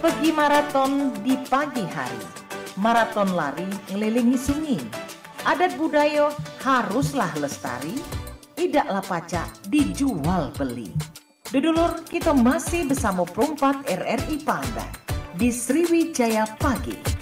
Pergi maraton di pagi hari, maraton lari ngelilingi sungai. Adat budaya haruslah lestari, idaklah pacak dijual beli. Dudulur, kita masih bersama Perumpat RRI Palembang di Sriwijaya Pagi.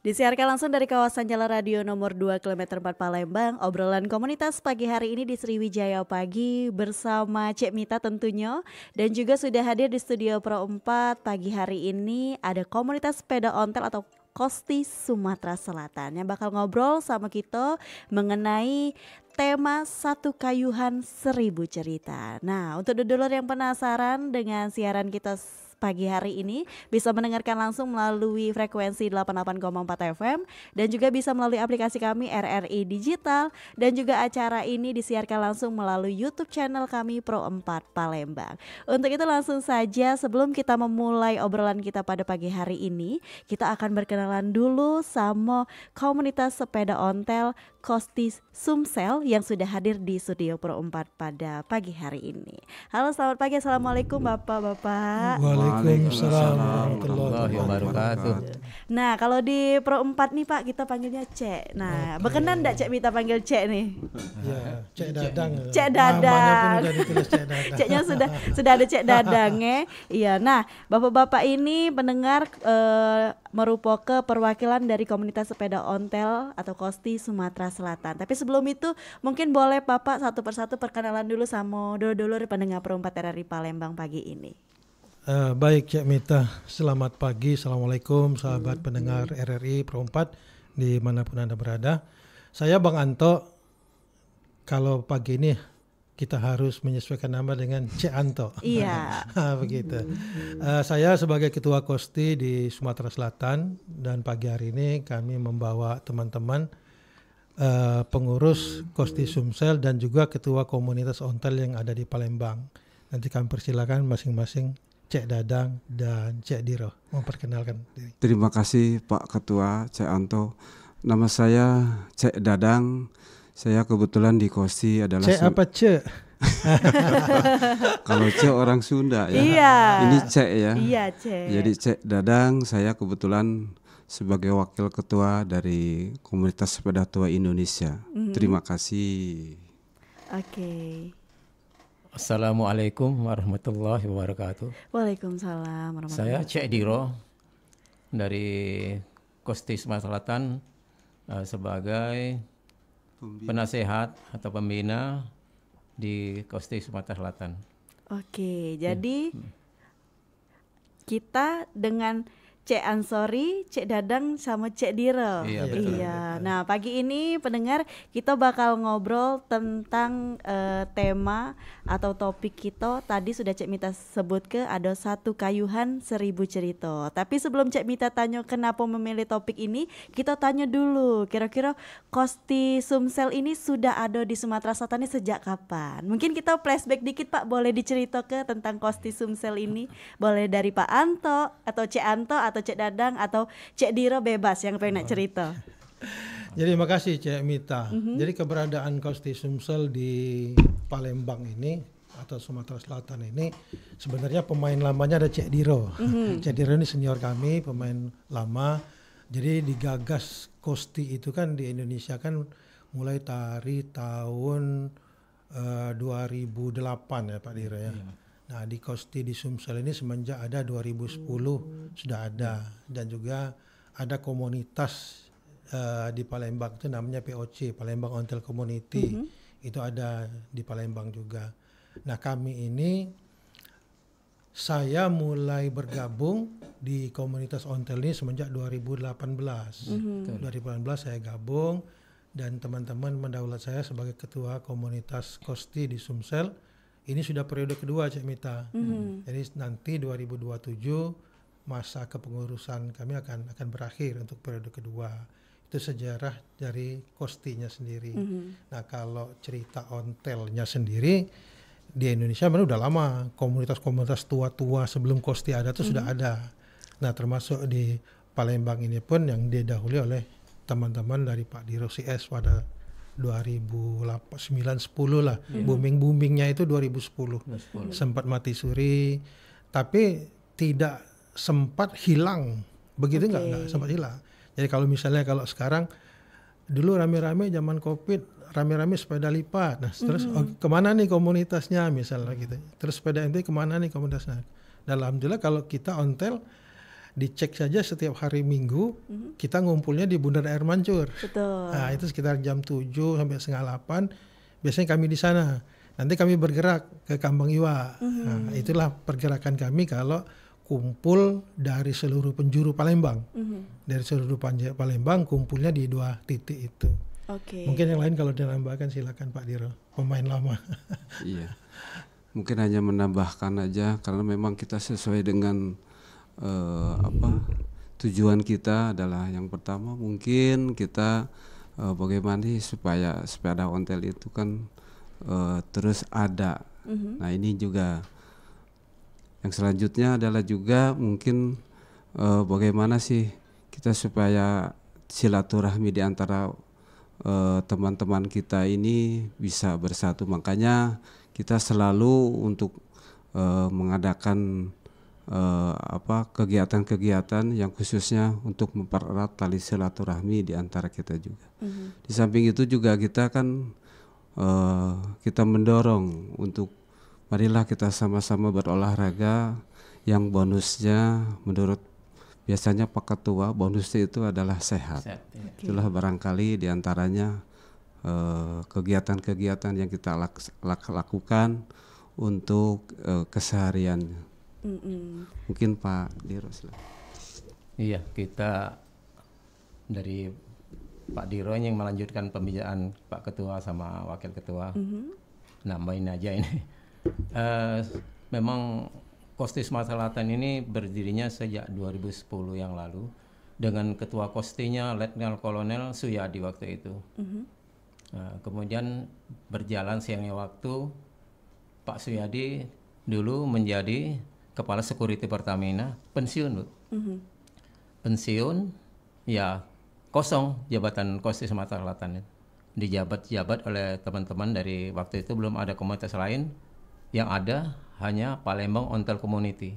Disiarkan langsung dari kawasan Jalan Radio nomor 2 km 4 Palembang, obrolan komunitas pagi hari ini di Sriwijaya Pagi bersama Cek Mita tentunya. Dan juga sudah hadir di studio Pro 4 pagi hari ini ada komunitas sepeda ontel atau Kosti Sumatera Selatan yang bakal ngobrol sama kita mengenai tema Satu Kayuhan Seribu Cerita. Nah, untuk dulur yang penasaran dengan siaran kita pagi hari ini bisa mendengarkan langsung melalui frekuensi 88,4 FM dan juga bisa melalui aplikasi kami RRI Digital, dan juga acara ini disiarkan langsung melalui YouTube channel kami Pro 4 Palembang. Untuk itu langsung saja sebelum kita memulai obrolan kita pada pagi hari ini, kita akan berkenalan dulu sama komunitas sepeda ontel Kosti Sumsel yang sudah hadir di studio Pro 4 pada pagi hari ini. Halo, selamat pagi, assalamualaikum bapak-bapak. Waalaikumsalam warahmatullahi wabarakatuh. Nah, kalau di Pro 4 nih Pak, kita panggilnya Cek. Nah, berkenan enggak Cek Mita panggil Cek nih? Ya, Cek Dadang. Cek Dadang. Cek Dadang. Ceknya sudah ada Cek Dadangnya. Iya, nah, bapak-bapak ini pendengar merupakan perwakilan dari komunitas sepeda ontel atau Kosti Sumatera Selatan. Tapi sebelum itu mungkin boleh Bapak satu persatu perkenalan dulu sama dulur-dulur pendengar Pro 4 RRI Palembang pagi ini. Baik Cek Mita, selamat pagi, assalamualaikum sahabat pendengar RRI Pro 4 dimanapun Anda berada. Saya Bang Anto. Kalau pagi ini kita harus menyesuaikan nama dengan Cek Anto. Iya. Begitu. Saya sebagai Ketua Kosti di Sumatera Selatan, dan pagi hari ini kami membawa teman-teman pengurus Kosti Sumsel dan juga Ketua Komunitas Ontel yang ada di Palembang. Nanti kami persilakan masing-masing Cek Dadang dan Cek Diro memperkenalkan diri. Terima kasih Pak Ketua Cek Anto. Nama saya Cek Dadang. Saya kebetulan di Kosti adalah Cek apa Cek? Kalau Cek orang Sunda ya. Iya. Ini Cek ya. Iya Cek. Jadi Cek Dadang, saya kebetulan sebagai wakil ketua dari Komunitas Sepeda Tua Indonesia. Terima kasih. Oke. Assalamualaikum warahmatullahi wabarakatuh. Waalaikumsalam warahmatullahi Saya Cek Diro dari Kosti Sumatera Selatan sebagai penasehat atau pembina di Kosti Sumatera Selatan. Oke, jadi kita dengan Cek Ansori, Cek Dadang sama Cek Diro. Iya, betul. Iya. Nah, pagi ini pendengar kita bakal ngobrol tentang tema atau topik kita. Tadi sudah Cek Mita sebut ke ada Satu Kayuhan Seribu Cerita. Tapi sebelum Cek Mita tanya kenapa memilih topik ini, kita tanya dulu kira-kira Kosti Sumsel ini sudah ada di Sumatera Selatan ini sejak kapan? Mungkin kita flashback dikit Pak, boleh diceritakan tentang Kosti Sumsel ini? Boleh dari Pak Anto atau Cek Anto atau Cek Dadang atau Cek Diro, bebas yang pengen nak cerita. Jadi makasih Cek Mita. Jadi keberadaan Kosti Sumsel di Palembang ini atau Sumatera Selatan ini sebenarnya pemain lamanya ada Cek Diro. Cek Diro ini senior kami, pemain lama. Jadi digagas Kosti itu kan di Indonesia kan mulai dari tahun 2008 ya Pak Diro ya. Nah di Kosti di Sumsel ini semenjak ada 2010 sudah ada, dan juga ada komunitas di Palembang itu namanya POC, Palembang Ontel Community. Itu ada di Palembang juga. Nah kami ini, saya mulai bergabung di komunitas ontel ini semenjak 2018. 2018 saya gabung dan teman-teman mendaulat saya sebagai ketua komunitas Kosti di Sumsel. Ini sudah periode kedua Cek Mita. Jadi nanti 2027 masa kepengurusan kami akan berakhir untuk periode kedua. Itu sejarah dari Kostinya sendiri. Nah kalau cerita ontelnya sendiri, di Indonesia memang udah lama komunitas-komunitas tua-tua sebelum Kosti ada tuh sudah ada. Nah termasuk di Palembang ini pun yang didahului oleh teman-teman dari Pak Diro CS pada 2009-10 lah. Booming-boomingnya itu 2010. Sempat mati suri, tapi tidak sempat hilang. Begitu nggak sempat hilang. Jadi kalau misalnya kalau sekarang dulu rame-rame zaman COVID, rame-rame sepeda lipat. Nah, terus kemana nih komunitasnya misalnya gitu. Terus sepeda ente kemana nih komunitasnya? Dan alhamdulillah kalau kita ontel dicek saja setiap hari Minggu, kita ngumpulnya di Bundaran Air Mancur. Betul. Nah, itu sekitar jam 7 sampai setengah 8. Biasanya kami di sana. Nanti kami bergerak ke Kambang Iwa. Nah, itulah pergerakan kami kalau kumpul dari seluruh penjuru Palembang. Dari seluruh Palembang kumpulnya di 2 titik itu. Mungkin yang lain kalau dinambahkan silakan Pak Diro, pemain lama. Iya. Mungkin hanya menambahkan aja karena memang kita sesuai dengan tujuan kita adalah yang pertama mungkin kita bagaimana supaya sepeda ontel itu kan terus ada. Nah ini juga yang selanjutnya adalah juga mungkin bagaimana sih kita supaya silaturahmi di antara teman-teman kita ini bisa bersatu. Makanya kita selalu untuk mengadakan kegiatan-kegiatan yang khususnya untuk mempererat tali silaturahmi di antara kita juga. Di samping itu juga kita kan kita mendorong untuk marilah kita sama-sama berolahraga yang bonusnya menurut biasanya Pak Ketua bonusnya itu adalah sehat. Itulah barangkali diantaranya kegiatan-kegiatan yang kita lakukan untuk keseharian. Mungkin Pak Diro. Iya, kita dari Pak Diro yang melanjutkan pembicaraan Pak Ketua sama Wakil Ketua. Nambahin aja ini. Memang Kosti Sumatera Selatan ini berdirinya sejak 2010 yang lalu dengan ketua Kostinya Letnan Kolonel Suyadi waktu itu. Kemudian berjalan siangnya waktu Pak Suyadi dulu menjadi Kepala Security Pertamina, pensiun Bu. Pensiun, ya kosong jabatan Kosti Sumatera Selatan. Dijabat-jabat oleh teman-teman dari waktu itu belum ada komunitas lain. Yang ada hanya Palembang Ontel Community.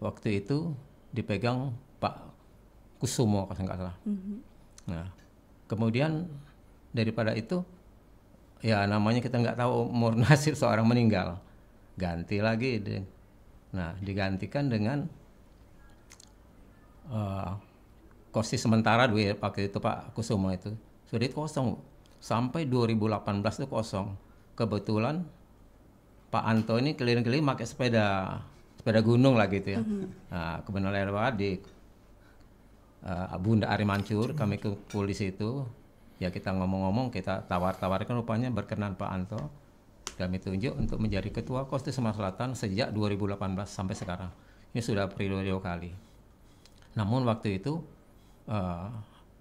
Waktu itu dipegang Pak Kusumo kalau nggak salah. Nah, kemudian daripada itu, ya namanya kita nggak tahu umur nasib seorang meninggal, ganti lagi. Nah, digantikan dengan Kosti sementara dulu waktu itu Pak Kusumo itu sudah kosong sampai 2018 itu kosong. Kebetulan Pak Anto ini keliling-keliling pakai sepeda gunung lah gitu ya. Nah, kebenaran lewat di Bunda Ari Mancur, kami kumpul di situ. Ya kita ngomong-ngomong, kita tawar-tawarkan rupanya berkenan Pak Anto. Kami tunjuk untuk menjadi Ketua Kosti Sumatera Selatan sejak 2018 sampai sekarang. Ini sudah periode 2 kali. Namun waktu itu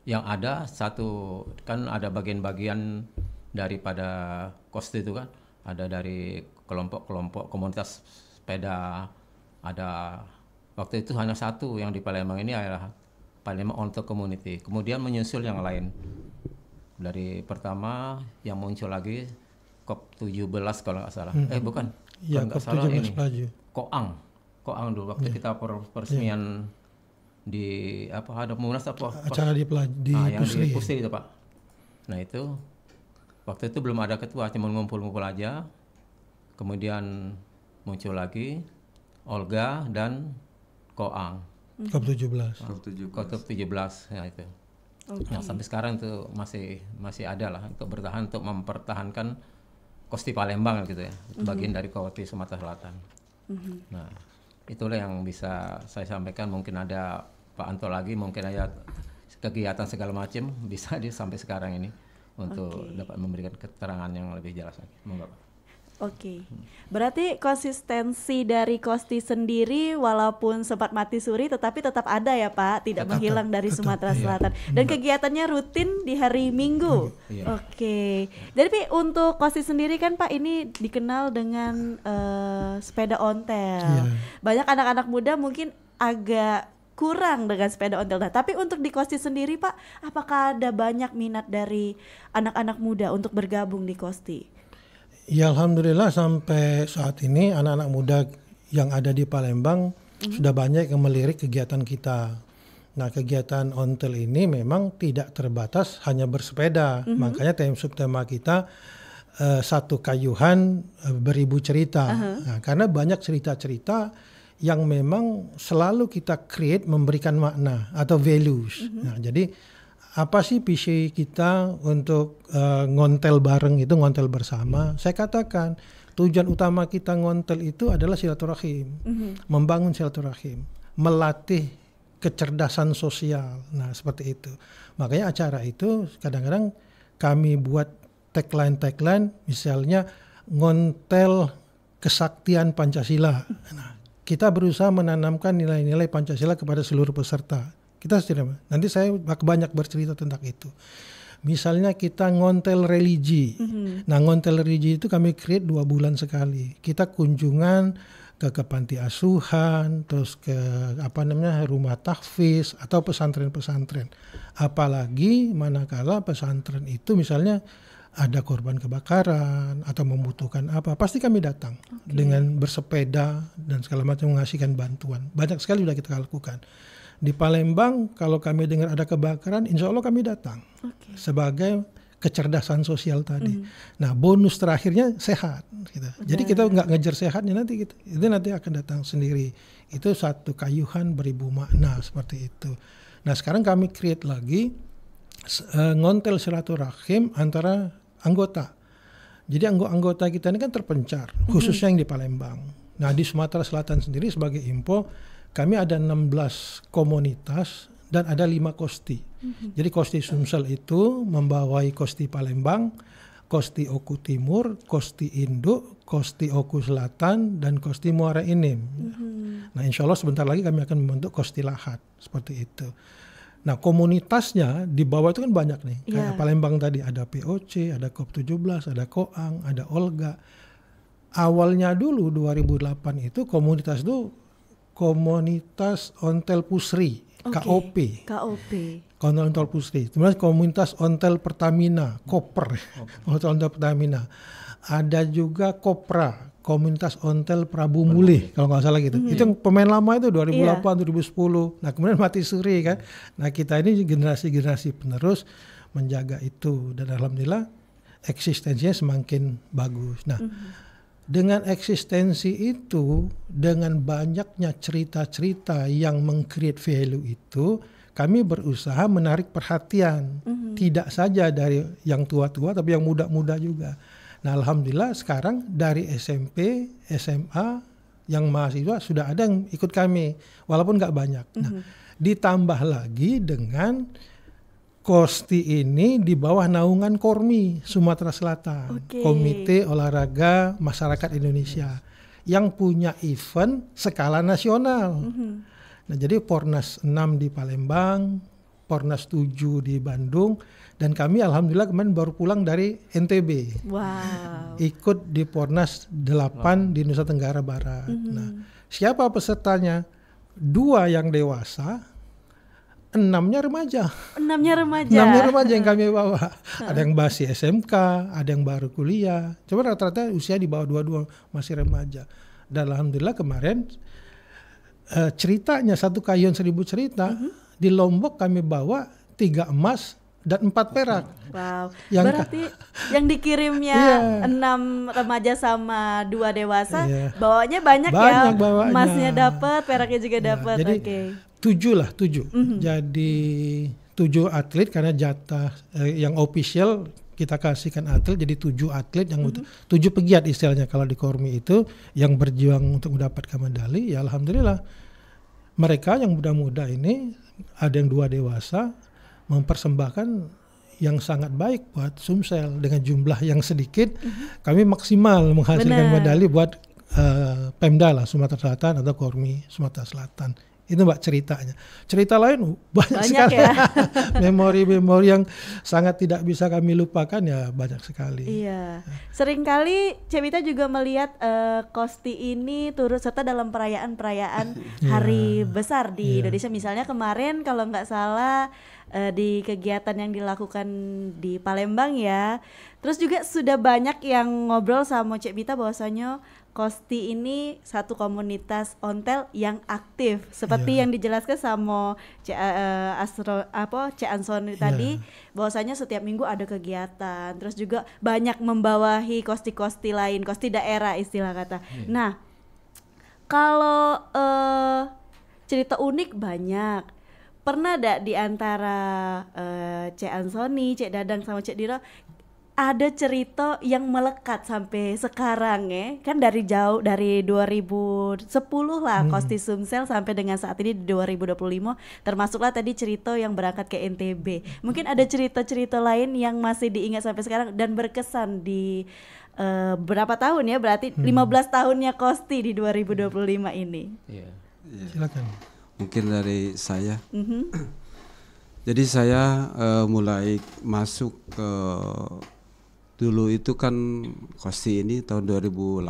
yang ada satu, kan ada bagian-bagian daripada Kosti itu kan. Ada dari kelompok-kelompok komunitas sepeda, ada waktu itu hanya satu yang di Palembang ini adalah Palembang Ontel Community. Kemudian menyusul yang lain. Dari pertama yang muncul lagi COP17 kalau nggak salah. Bukan. Ya, COP17 Pelaju. Koang dulu waktu kita peresmian di ada Munas acara di yang Pusri. Di Pusri itu Pak. Nah itu waktu itu belum ada ketua, cuma ngumpul-ngumpul aja. Kemudian muncul lagi Olga dan Koang. COP17 ya itu. Nah, sampai sekarang itu masih ada lah untuk bertahan, untuk mempertahankan Kosti Palembang gitu ya. Bagian dari Kosti Sumatera Selatan. Nah, itulah yang bisa saya sampaikan. Mungkin ada Pak Anto lagi, mungkin ada kegiatan segala macam bisa sampai sekarang ini untuk dapat memberikan keterangan yang lebih jelas lagi. Monggo Pak. Oke. Berarti konsistensi dari Kosti sendiri walaupun sempat mati suri tetapi tetap ada ya Pak, tidak menghilang dari Sumatera Selatan. Dan kegiatannya rutin di hari Minggu. Oke. Jadi untuk Kosti sendiri kan Pak ini dikenal dengan sepeda ontel. Banyak anak-anak muda mungkin agak kurang dengan sepeda ontel. Nah, tapi untuk di Kosti sendiri Pak, apakah ada banyak minat dari anak-anak muda untuk bergabung di Kosti? Ya alhamdulillah sampai saat ini anak-anak muda yang ada di Palembang sudah banyak yang melirik kegiatan kita. Nah kegiatan ontel ini memang tidak terbatas hanya bersepeda. Makanya subtema kita satu kayuhan beribu cerita. Nah, karena banyak cerita-cerita yang memang selalu kita create memberikan makna atau values. Nah jadi apa sih visi kita untuk ngontel bareng itu, ngontel bersama? Saya katakan tujuan utama kita ngontel itu adalah silaturahim, membangun silaturahim, melatih kecerdasan sosial. Nah seperti itu. Makanya acara itu kadang-kadang kami buat tagline, misalnya ngontel kesaktian Pancasila. Nah, kita berusaha menanamkan nilai-nilai Pancasila kepada seluruh peserta. Kita nanti saya banyak bercerita tentang itu. Misalnya kita ngontel religi. Nah ngontel religi itu kami create 2 bulan sekali. Kita kunjungan ke panti asuhan, terus ke rumah tahfiz atau pesantren-pesantren. Apalagi manakala pesantren itu misalnya ada korban kebakaran atau membutuhkan apa, pasti kami datang dengan bersepeda dan segala macam mengasihkan bantuan. Banyak sekali sudah kita lakukan. Di Palembang kalau kami dengar ada kebakaran, insya Allah kami datang sebagai kecerdasan sosial tadi. Nah bonus terakhirnya sehat. Gitu. Jadi kita nggak ngejar sehatnya nanti gitu. Itu nanti akan datang sendiri. Itu satu kayuhan beribu makna seperti itu. Nah sekarang kami create lagi ngontel silaturahim antara anggota. Jadi anggota kita ini kan terpencar, khususnya yang di Palembang. Nah di Sumatera Selatan sendiri sebagai info, kami ada 16 komunitas dan ada 5 kosti. Jadi kosti Sumsel itu membawai kosti Palembang, kosti Oku Timur, kosti Induk, kosti Oku Selatan, dan kosti Muara Enim. Nah insya Allah sebentar lagi kami akan membentuk kosti Lahat, seperti itu. Nah komunitasnya di bawah itu kan banyak nih. Kayak Palembang tadi ada POC, ada COP17, ada Koang, ada Olga. Awalnya dulu 2008 itu komunitas itu komunitas ontel pusri, KOP. Ontel pusri. Kemudian komunitas ontel Pertamina, Koper. Ontel Pertamina. Ada juga Kopra, komunitas ontel Prabu Mulih, kalau nggak salah gitu. Itu yang pemain lama itu 2008, 2010. Nah kemudian mati suri kan. Nah kita ini generasi-generasi penerus menjaga itu. Dan alhamdulillah eksistensinya semakin bagus. Nah dengan eksistensi itu, dengan banyaknya cerita-cerita yang meng-create value itu, kami berusaha menarik perhatian. Tidak saja dari yang tua-tua, tapi yang muda-muda juga. Nah alhamdulillah sekarang dari SMP, SMA, yang mahasiswa sudah ada yang ikut kami, walaupun nggak banyak. Nah ditambah lagi dengan Kosti ini di bawah naungan Kormi Sumatera Selatan, Komite Olahraga Masyarakat Indonesia, yang punya event skala nasional. Nah jadi Pornas 6 di Palembang, Pornas 7 di Bandung, dan kami alhamdulillah kemarin baru pulang dari NTB. Ikut di Pornas 8 di Nusa Tenggara Barat. Nah siapa pesertanya? 2 yang dewasa, 6-nya remaja. 6-nya remaja yang kami bawa. Ada yang masih SMK, ada yang baru kuliah. Cuma rata-rata usia di bawah 22 masih remaja. Dan alhamdulillah kemarin ceritanya satu kayuhan 1000 cerita. Di Lombok kami bawa 3 emas dan 4 perak. Wow. Berarti yang dikirimnya 6 remaja sama 2 dewasa, bawanya banyak ya. Bawanya. Emasnya dapat, peraknya juga dapat. Jadi 7. Jadi 7 atlet karena jatah yang official kita kasihkan atlet, jadi 7 atlet yang 7 pegiat istilahnya kalau di Kormi itu yang berjuang untuk mendapatkan medali. Ya alhamdulillah mereka yang muda-muda ini ada yang 2 dewasa mempersembahkan yang sangat baik buat Sumsel. Dengan jumlah yang sedikit, kami maksimal menghasilkan medali buat Pemda lah Sumatera Selatan atau Kormi Sumatera Selatan. Itu Mbak ceritanya. Cerita lain banyak sekali. Ya. Memori-memori yang sangat tidak bisa kami lupakan ya banyak sekali. Iya. Seringkali Cemita juga melihat Kosti ini turut serta dalam perayaan-perayaan hari besar di Indonesia. Misalnya kemarin kalau nggak salah di kegiatan yang dilakukan di Palembang ya. Terus juga sudah banyak yang ngobrol sama Cek Mita bahwasanya Kosti ini satu komunitas ontel yang aktif seperti yang dijelaskan sama Cek Ansoni tadi, bahwasanya setiap minggu ada kegiatan, terus juga banyak membawahi kosti-kosti lain, kosti daerah istilah kata. Nah, kalau cerita unik banyak. Pernah ada di antara Cek Ansoni, Cek Dadang sama Cek Diro ada cerita yang melekat sampai sekarang ya, kan dari jauh, dari 2010 lah Kosti Sumsel sampai dengan saat ini di 2025, termasuklah tadi cerita yang berangkat ke NTB. Mungkin ada cerita-cerita lain yang masih diingat sampai sekarang dan berkesan di berapa tahun ya, berarti 15 tahunnya Kosti di 2025 ini. Silakan. Mungkin dari saya. Jadi saya mulai masuk ke dulu itu kan Kosti ini tahun 2018.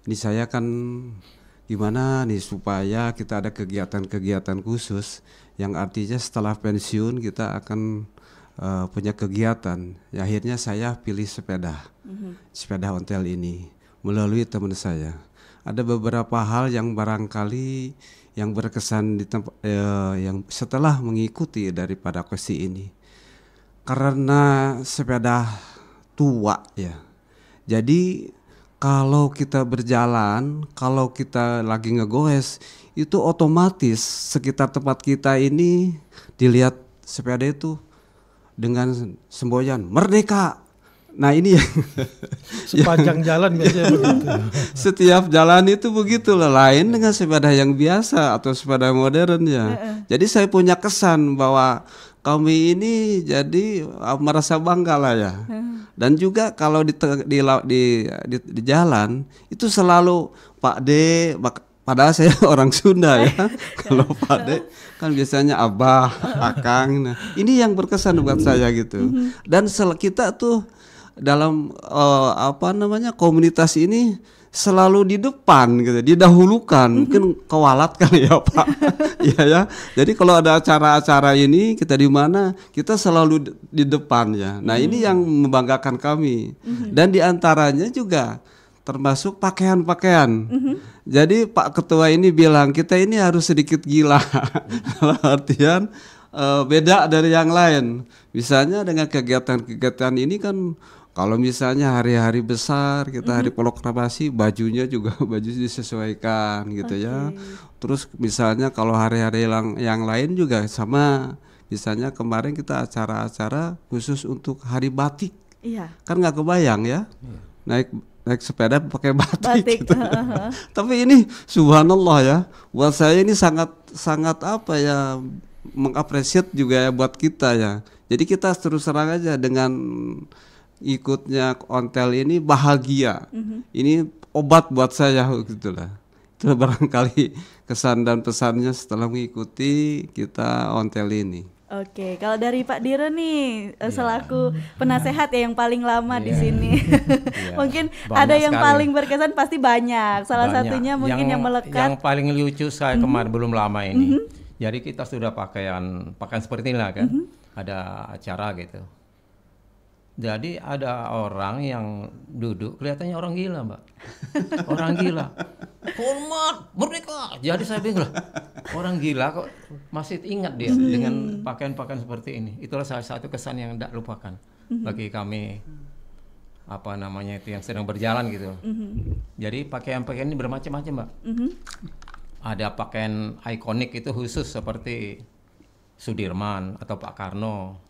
Ini saya kan gimana nih supaya kita ada kegiatan-kegiatan khusus yang artinya setelah pensiun kita akan punya kegiatan. Ya, akhirnya saya pilih sepeda ontel ini melalui teman saya. Ada beberapa hal yang barangkali yang berkesan di yang setelah mengikuti daripada Kosti ini. Karena sepeda tua ya. Jadi kalau kita berjalan, kalau kita lagi ngegoes, itu otomatis sekitar tempat kita ini dilihat sepeda itu dengan semboyan merdeka. Nah ini yang sepanjang jalan biasanya begitu. Setiap jalan itu begitu lah, lain dengan sepeda yang biasa atau sepeda modern ya. Jadi saya punya kesan bahwa kami ini jadi merasa bangga lah ya. Dan juga kalau di jalan itu selalu Pak D, padahal saya orang Sunda ya. Kalau Pak D kan biasanya Abah, Akang. Nah, ini yang berkesan buat saya gitu. Dan kita tuh dalam komunitas ini selalu di depan gitu, didahulukan. Mungkin kewalat kali ya Pak. Iya ya. Jadi kalau ada acara-acara ini kita di mana kita selalu di depan ya. Nah, ini yang membanggakan kami. Dan di antaranya juga termasuk pakaian-pakaian. Jadi Pak Ketua ini bilang kita ini harus sedikit gila. Dalam artian beda dari yang lain. Misalnya dengan kegiatan-kegiatan ini kan, kalau misalnya hari-hari besar kita hari proklamasi, bajunya juga baju disesuaikan gitu ya. Terus misalnya kalau hari-hari yang lain juga sama. Misalnya kemarin kita acara-acara khusus untuk hari batik. Kan nggak kebayang ya, naik sepeda pakai batik. Gitu. Tapi ini subhanallah ya, buat saya ini sangat apa ya, mengapresiat juga ya buat kita ya. Jadi kita terus terang aja dengan ikutnya ontel ini bahagia. Ini obat buat saya gitulah. Itu barangkali kesan dan pesannya setelah mengikuti kita ontel ini. Oke, kalau dari Pak Diro nih selaku penasehat ya yang paling lama di sini. Mungkin ada yang sekali. Paling berkesan pasti banyak. Salah satunya mungkin yang melekat. Yang paling lucu saya kemarin belum lama ini. Jadi kita sudah pakaian seperti inilah kan. Ada acara gitu. Jadi ada orang yang duduk kelihatannya orang gila, Mbak. Orang gila. Hormat, merdeka. Jadi saya bingung lah. Orang gila kok masih ingat dia dengan pakaian-pakaian seperti ini. Itulah salah satu kesan yang tidak lupakan bagi kami, apa namanya itu, yang sedang berjalan gitu. Jadi pakaian-pakaian ini bermacam-macam, Mbak. Ada pakaian ikonik itu khusus seperti Sudirman atau Pak Karno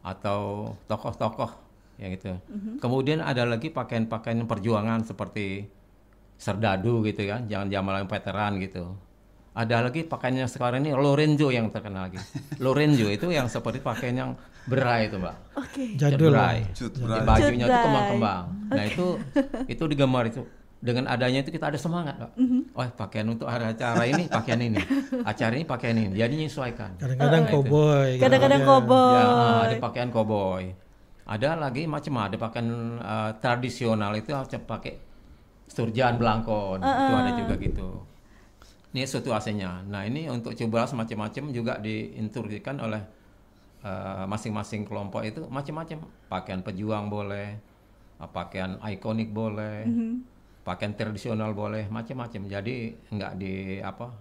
atau tokoh-tokoh yang gitu. Kemudian ada lagi pakaian-pakaian perjuangan seperti Serdadu gitu kan, jangan Jamal veteran gitu. Ada lagi pakaian yang sekarang ini Lorenzo yang terkenal lagi. Lorenzo itu yang seperti pakaian yang berai itu, Mbak. Oke. Jadul. Berai. Cut Jadi berai. bajunya Cut itu berai. kembang-kembang. Nah itu digambar itu. Dengan adanya itu kita ada semangat, Mbak. Oh, pakaian untuk acara ini pakaian ini, acara ini pakaian ini. Jadi menyesuaikan. Kadang-kadang Nah, itu. koboi. Kadang-kadang gitu. koboi. Ya, ada pakaian koboi. Ada lagi macam ada pakaian tradisional itu pakai sturjan belangkon. Itu ada juga gitu. Ini situasinya. Nah, ini untuk coba macam-macam juga diinstruksikan oleh masing-masing kelompok itu macam-macam. Pakaian pejuang boleh, pakaian ikonik boleh, pakaian tradisional boleh, macam-macam. Jadi enggak di apa.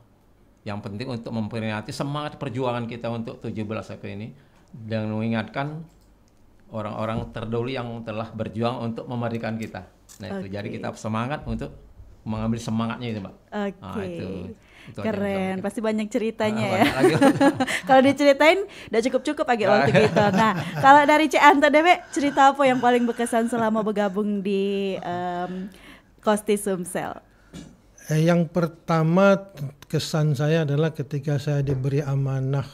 Yang penting untuk memperingati semangat perjuangan kita untuk 17 April ini dan mengingatkan orang-orang terdahulu yang telah berjuang untuk memerdekakan kita. Nah, itu jadi kita semangat untuk mengambil semangatnya itu, Mbak. Oke. Nah, itu aja yang Keren, bisa pasti banyak ceritanya ya. banyak lagi. Kalau diceritain udah cukup-cukup agak waktu gitu. Nah, kalau dari Cek Anto Dewe, cerita apa yang paling berkesan selama bergabung di Kosti Sumsel? Yang pertama kesan saya adalah ketika saya diberi amanah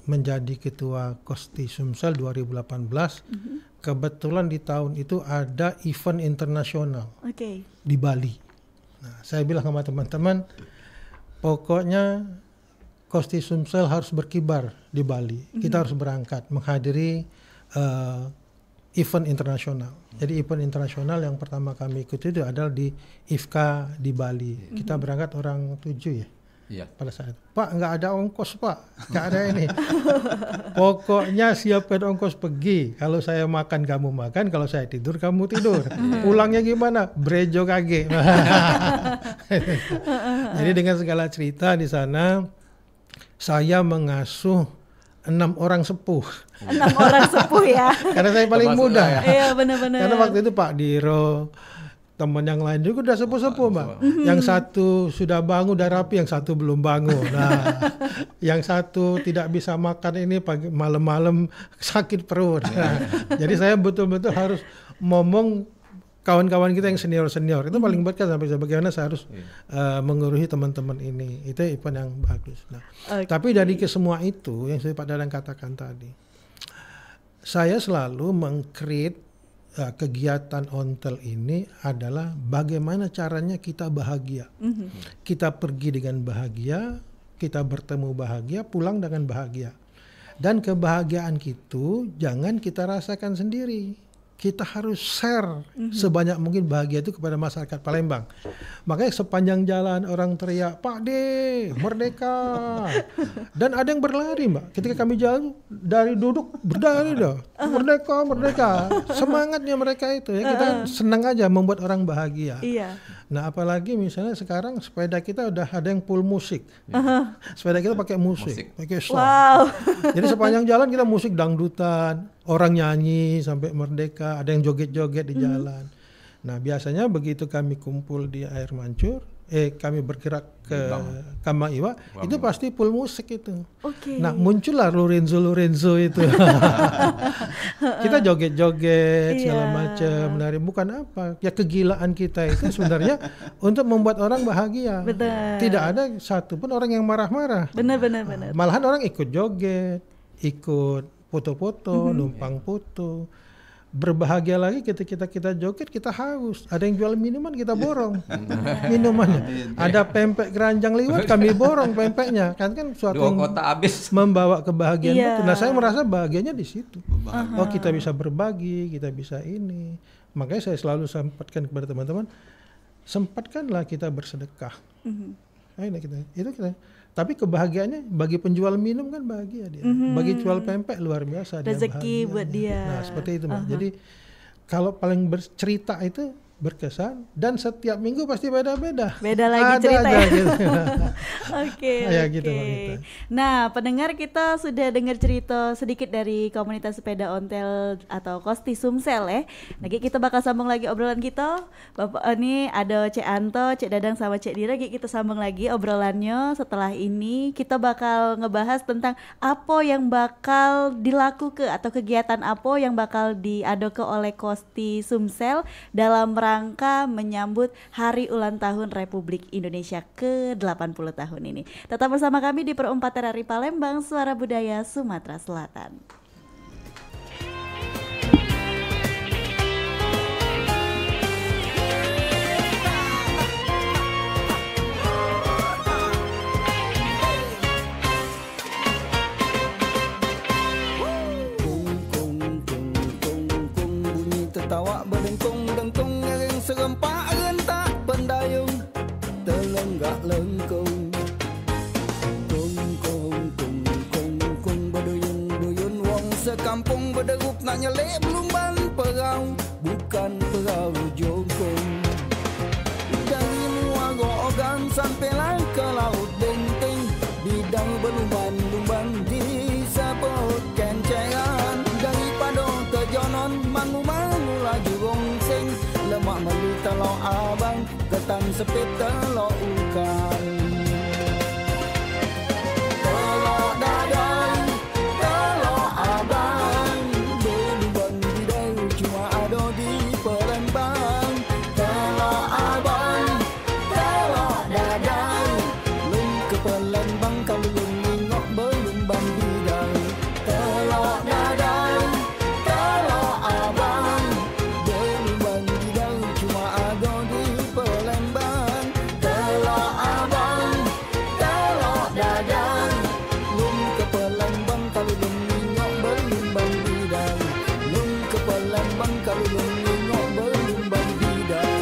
menjadi ketua Kosti Sumsel 2018. Kebetulan di tahun itu ada event internasional Oke. di Bali. Nah, saya bilang sama teman-teman, pokoknya Kosti Sumsel harus berkibar di Bali. Kita harus berangkat menghadiri event internasional. Jadi event internasional yang pertama kami ikuti itu adalah di IFKA di Bali. Kita berangkat orang 7 ya. Iya. Pada saat itu, Pak nggak ada ongkos Pak, nggak ada ini. Pokoknya siapkan ongkos pergi. Kalau saya makan kamu makan, kalau saya tidur kamu tidur. Pulangnya gimana? Brejo kage. Jadi dengan segala cerita di sana, saya mengasuh 6 orang sepuh. 6 orang sepuh ya. Karena saya paling Termasuk muda. saya. Iya benar-benar. Karena waktu itu Pak Diro, teman yang lain juga udah sepuh-sepuh Mbak. Yang satu sudah bangun udah rapi, yang satu belum bangun. Nah, yang satu tidak bisa makan ini pagi malam-malam sakit perut. Nah, jadi saya betul-betul harus ngomong kawan-kawan kita yang senior-senior itu paling berkat sampai bagaimana saya harus mengurusi teman-teman ini. Itu event yang bagus. Nah, tapi dari kesemua itu yang saya Pak Dadang katakan tadi, saya selalu meng-create kegiatan ontel ini adalah bagaimana caranya kita bahagia. Kita pergi dengan bahagia, kita bertemu bahagia, pulang dengan bahagia. Dan kebahagiaan itu jangan kita rasakan sendiri. Kita harus share sebanyak mungkin bahagia itu kepada masyarakat Palembang. Makanya sepanjang jalan orang teriak, Pak De, merdeka. Dan ada yang berlari Mbak. Ketika kami jalan dari duduk berdari dah. Merdeka, merdeka. Semangatnya mereka itu ya. Kita kan senang aja membuat orang bahagia. Iya. Nah apalagi misalnya sekarang sepeda kita udah ada yang full musik. Sepeda kita pakai musik. Pakai sound. Wow. Jadi sepanjang jalan kita musik dangdutan, orang nyanyi sampai merdeka, ada yang joget-joget di jalan. Nah biasanya begitu kami kumpul di Air Mancur, kami bergerak ke Kambang Iwa, itu pasti full musik itu. Oke. Nah muncullah Lorenzo itu. Kita joget-joget segala macam, menari. Bukan apa, ya kegilaan kita itu sebenarnya untuk membuat orang bahagia. Betul. Tidak ada satupun orang yang marah-marah. Benar. Malahan orang ikut joget, ikut foto-foto, numpang foto. Berbahagia lagi ketika kita joget, kita haus. Ada yang jual minuman, kita borong minumannya. Ada pempek keranjang liwat, kami borong pempeknya. Kan suatu 2 yang kota habis. membawa kebahagiaan. Iya. Betul. Nah saya merasa bahagianya di situ. Oh kita bisa berbagi, kita bisa ini. Makanya saya selalu sampaikan kepada teman-teman, sempatkanlah kita bersedekah. Ayo kita. Tapi kebahagiaannya bagi penjual minum kan bahagia dia. Bagi jual pempek luar biasa. Rezeki buat dia. Nah seperti itu Mbak. Jadi kalau paling bercerita itu berkesan dan setiap minggu pasti beda-beda. Beda lagi Ada cerita aja ya. gitu. Oke. Ya, gitu, Mbak Gita. Nah, pendengar kita sudah dengar cerita sedikit dari komunitas sepeda ontel atau Kosti Sumsel ya. Lagi kita bakal sambung lagi obrolan kita. Bapak ini ada Cek Anto, Cek Dadang sama Cek Dira. Kita sambung lagi obrolannya setelah ini. Kita bakal ngebahas tentang apa yang bakal dilakukan atau kegiatan apa yang bakal diadakan oleh Kosti Sumsel dalam rangka rangka menyambut Hari Ulang Tahun Republik Indonesia ke-80 tahun ini. Tetap bersama kami di Perempatan RRI Palembang, Suara Budaya Sumatera Selatan. Tawa berdengkung-dengkung yang serempak rentak pendayung telenggak lengkung. Kung berduyun-duyun wong sekampung berderup nak nyelek belumban perau bukan perau jongkong. Dari Muara Ogan sampailah ke Laut Benteng, bidang berlumban-lumban disebut kenceran. Daripada terjonon mangu-mangu laju rongseng, lemak meli telok abang, ketan sepit telok ukan. Telok dadai, telok abang, berlumban bidai cuma ada di Palembang. Telok abang, telok dadai, lum ke Palembang kalau lum nengok berlumban bidai. Telok dadai, telok abang, berlumban bidai cuma ada di Palembang. Telok abang, telok dadai, lum ke Palembang kalau lum nengok berlumban bidai. Lum ke Palembang kalau lum nengok berlumban bidai.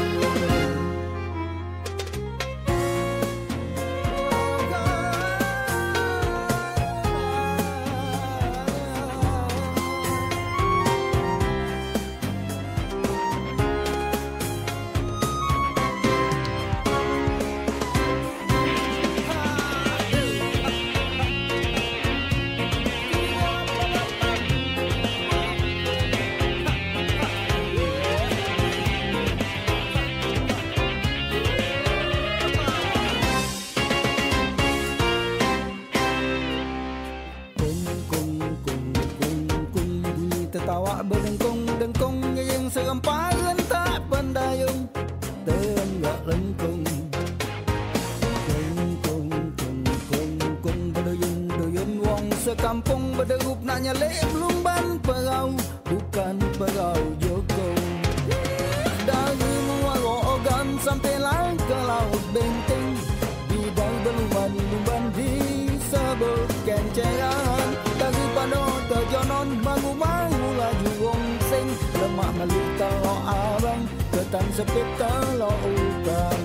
Tertawa berdengkung-dengkung yang serempak rentak pendayung telenggak lengkung. Kung berduyun-duyun wong sekampung berderup nak nyelek belumban perau bukan perau jokong. Dari Muara Ogan sampailah ke Laut Benteng, bidang berlumban-lumban disebut kenceran. Daripada terjonon mangu-mangu laju rongseng, lemak meli telok abang, ketan sepit telok ukan.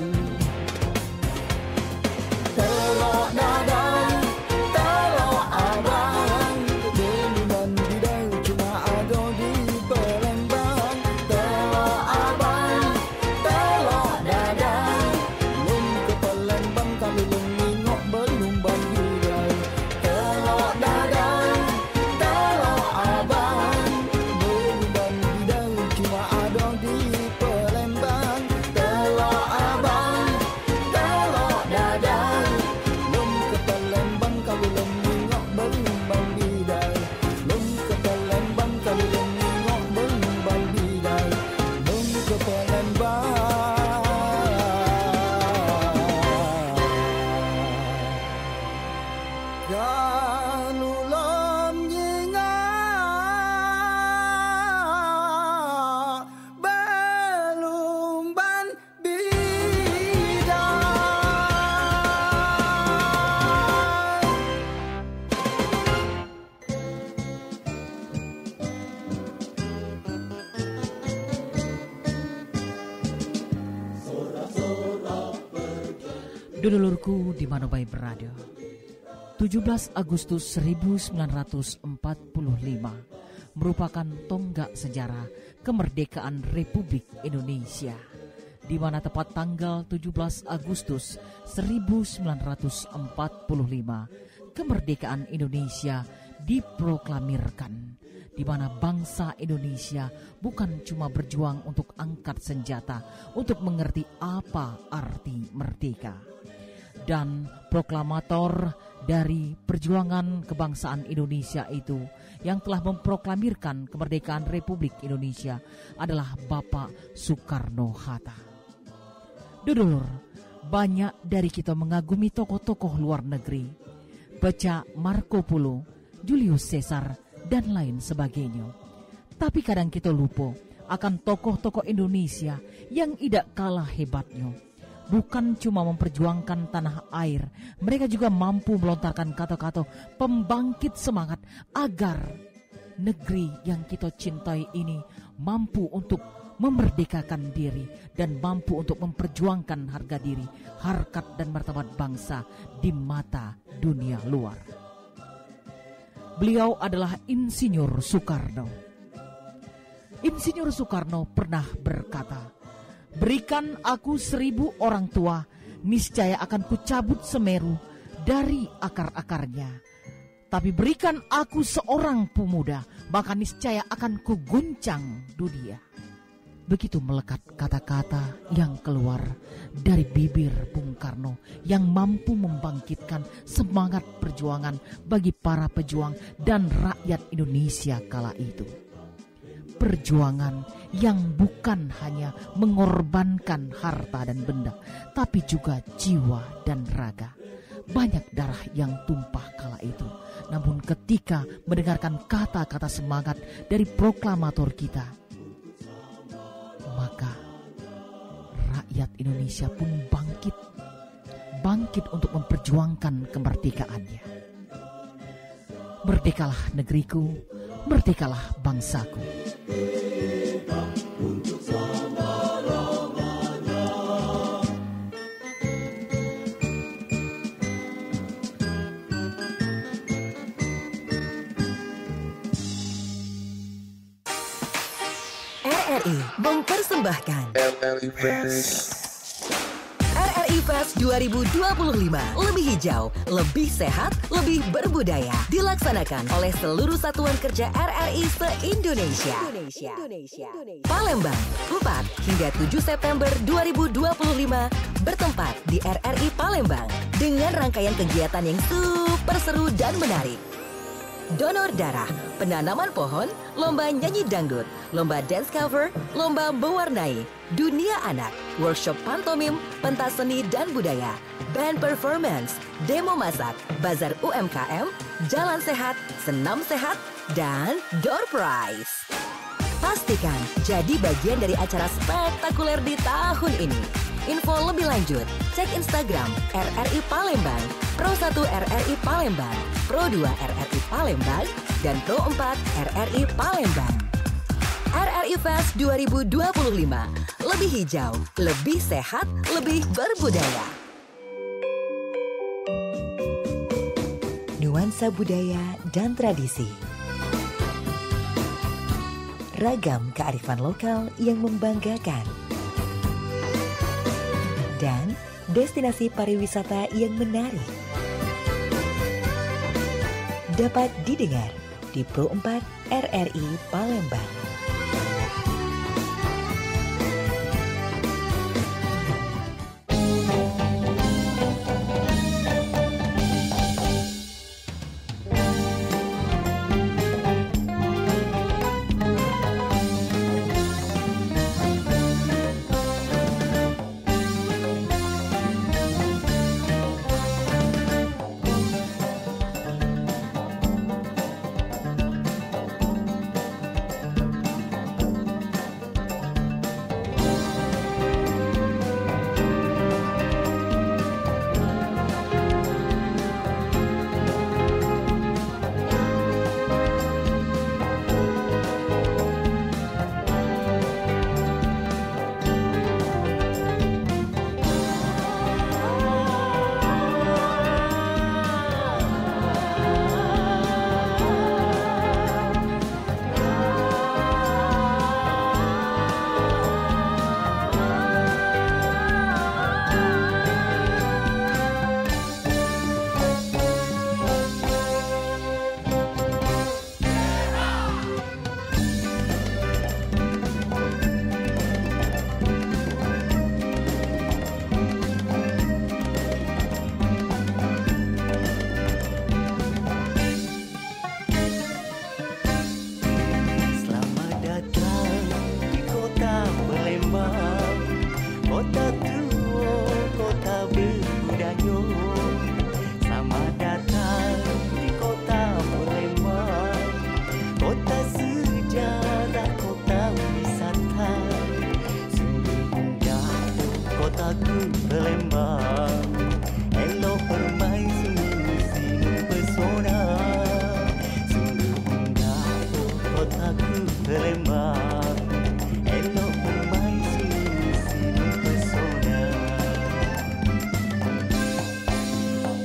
Telok dadai, telok abang, berlumban bidai cuma ada di Palembang. Telok abang, telok dadai, lum ke Palembang kalau lum nengok berlumban bidai. Telok dadai, telok abang, berlumban bidai cuma ada di Palembang. Telok abang, telok dadai, lum ke Palembang kalau lum nengok berlumban bidai. Lum ke Palembang kalau lum nengok berlumban bidai. Lum ke Palembang. Dan ulun nyingak belumban bidai. Dulurku di mana baik berada. 17 Agustus 1945 merupakan tonggak sejarah kemerdekaan Republik Indonesia, di mana tepat tanggal 17 Agustus 1945 kemerdekaan Indonesia diproklamirkan, di mana bangsa Indonesia bukan cuma berjuang untuk angkat senjata untuk mengerti apa arti merdeka. dan proklamator dari perjuangan kebangsaan Indonesia itu yang telah memproklamirkan kemerdekaan Republik Indonesia adalah Bapak Soekarno-Hatta. Dulur, banyak dari kita mengagumi tokoh-tokoh luar negeri, baca Marco Polo, Julius Caesar, dan lain sebagainya. Tapi kadang kita lupa akan tokoh-tokoh Indonesia yang tidak kalah hebatnya. Bukan cuma memperjuangkan tanah air, mereka juga mampu melontarkan kata-kata pembangkit semangat agar negeri yang kita cintai ini mampu untuk memerdekakan diri dan mampu untuk memperjuangkan harga diri, harkat dan martabat bangsa di mata dunia luar. Beliau adalah Insinyur Soekarno. Insinyur Soekarno pernah berkata, "Berikan aku 1000 orang tua, niscaya akan kucabut Semeru dari akar-akarnya. Tapi berikan aku seorang pemuda, maka niscaya akan kuguncang dunia." Begitu melekat kata-kata yang keluar dari bibir Bung Karno yang mampu membangkitkan semangat perjuangan bagi para pejuang dan rakyat Indonesia kala itu. Perjuangan yang bukan hanya mengorbankan harta dan benda, tapi juga jiwa dan raga. Banyak darah yang tumpah kala itu. Namun ketika mendengarkan kata-kata semangat dari proklamator kita, maka rakyat Indonesia pun bangkit untuk memperjuangkan kemerdekaannya. Merdekalah negeriku, merdekalah bangsaku. RRI mempersembahkan RRI Fest 2025. Lebih hijau, lebih sehat, lebih berbudaya. Dilaksanakan oleh seluruh satuan kerja RRI se-Indonesia. Palembang, 4 hingga 7 September 2025 bertempat di RRI Palembang dengan rangkaian kegiatan yang super seru dan menarik. Donor darah, penanaman pohon, lomba nyanyi dangdut, lomba dance cover, lomba mewarnai, dunia anak, workshop pantomim, pentas seni dan budaya, band performance, demo masak, bazar UMKM, jalan sehat, senam sehat, dan door prize. Pastikan jadi bagian dari acara spektakuler di tahun ini. Info lebih lanjut, cek Instagram RRI Palembang, Pro 1 RRI Palembang, Pro 2 RRI Palembang, dan Pro 4 RRI Palembang. RRI Fest 2025, lebih hijau, lebih sehat, lebih berbudaya. Nuansa budaya dan tradisi. Ragam kearifan lokal yang membanggakan. Dan destinasi pariwisata yang menarik. Dapat didengar di Pro 4 RRI Palembang. Palembang. Elok permaisuri sinung pesona, sungguh indah kotaku Palembang. Elok permaisuri sinung pesona.